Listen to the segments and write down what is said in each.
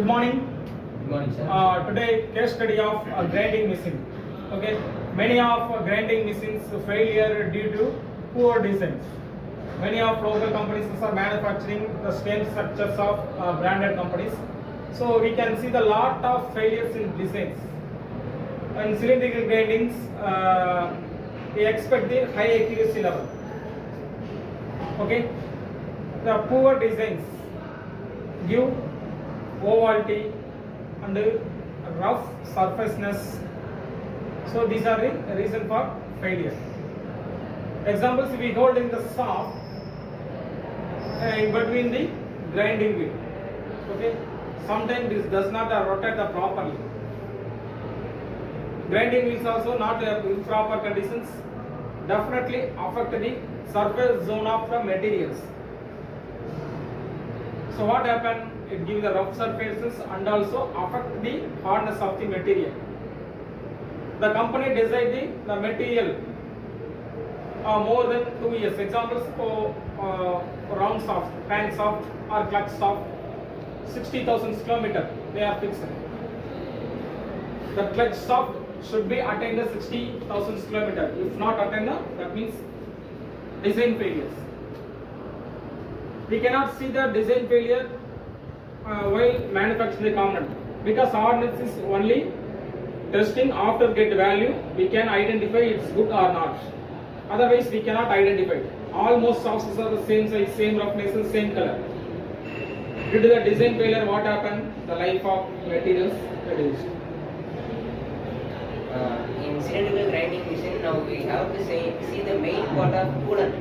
Good morning. Good morning, sir. Today case study of a grinding machine. Okay, many of grinding machines failure due to poor designs. Many of local companies are manufacturing the same structures of branded companies. So we can see the lot of failures in designs. In cylindrical grindings, we expect the high accuracy level. Okay, the poor designs give ovality and rough surfaceness. So these are the reason for failure. Examples we hold in the shaft in between the grinding wheel. Okay, sometimes this does not rotate properly. Grinding wheels also not in proper conditions definitely affect the surface zone of the materials. So what happened? It gives the rough surfaces and also affect the hardness of the material. The company designed the material more than 2 years. Examples for round shaft, crank shaft or clutch shaft, 60,000 kilometers they are fixed. The clutch shaft should be attained 60,000 kilometers. If not attained, that means design failures. We cannot see the design failure while manufacturing the component because hardness is only testing after get value we can identify it's good or not. Otherwise we cannot identify. Almost shafts are the same size, same roughness, and same color. Due to the design failure, what happened? The life of materials reduced. In cylindrical grinding machine, now we have to see the main part of coolant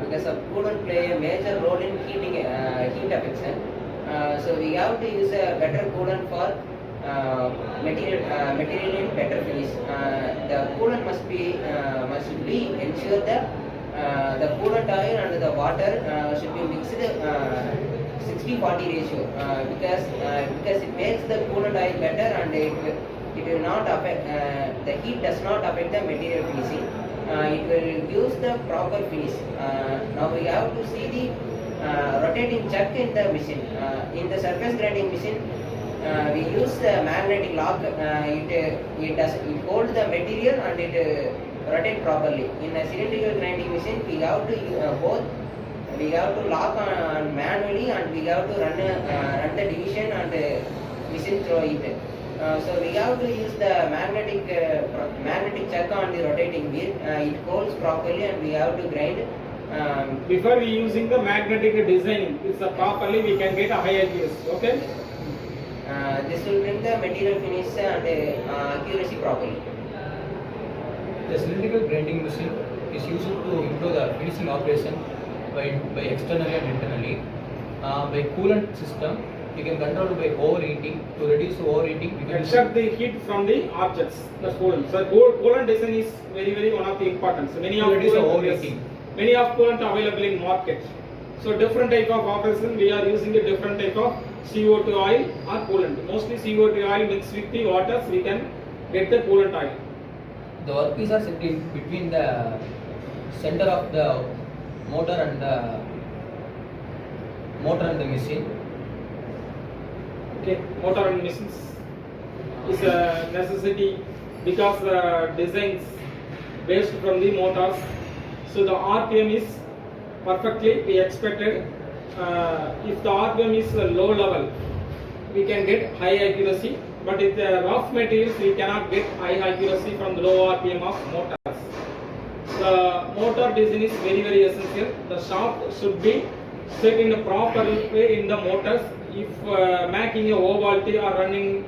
because of coolant play a major role in heating heat affection. So we have to use a better coolant for material in better finish. The coolant must be ensure that the coolant oil and the water should be mixed 60-40 ratio because it makes the coolant oil better and it will not affect the heat does not affect the material finishing. It will use the proper finish. Now we have to see the rotating chuck in the machine. In the surface grinding machine, we use the magnetic lock. It holds the material and it rotate properly. In a cylindrical grinding machine, we have to both. We have to lock on manually and we have to run the division and machine through it. So we have to use the magnetic chuck on the rotating wheel. It holds properly and we have to grind. Before we using the magnetic designing, it's properly we can get a high accuracy. Okay. This will bring the material finish and accuracy properly. The cylindrical grinding machine is used to improve the finishing operation by externally and internally. By coolant system, you can control by overheating. To reduce overheating, you can extract the heat from the objects. The coolant. So coolant design is very one of the importance. Many of overheating. Many of coolant available in market. So different type of operation we are using a different type of CO2 oil or coolant. Mostly CO2 oil mixed with the water, we can get the coolant oil. The workpiece are set in between the center of the motor and the machine. Okay, motor and machines is a necessity because the designs based from the motors. So the RPM is perfectly expected. If the RPM is low level, we can get high accuracy. But if the rough materials, we cannot get high accuracy from the low RPM of motors. The motor design is very essential. The shaft should be set in a proper way in the motors. If making a ovality or running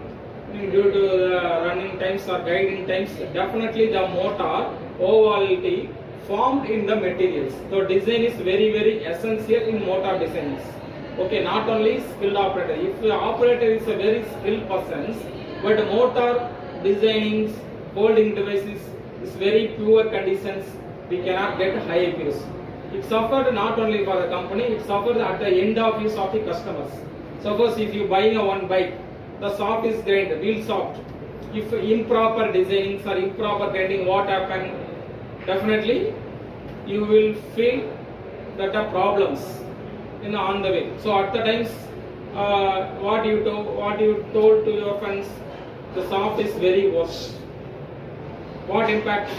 due to the running times or guiding times, definitely the motor ovality formed in the materials. So design is very essential in motor designs. Okay, not only skilled operator. If the operator is a very skilled person, but motor designing, holding devices is very poor conditions, we cannot get high accuracy. It suffered not only for the company, it suffered at the end of use of the customers. Suppose if you buy a one bike, the shaft is grind, wheel shaft. If improper designing or improper grinding, what happen? Definitely you will feel that are problems on the way. So at the times what you told to your friends, the soft is very worse. What impact?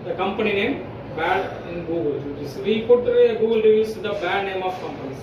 The company name bad in Google reviews. We put Google reviews the bad name of companies.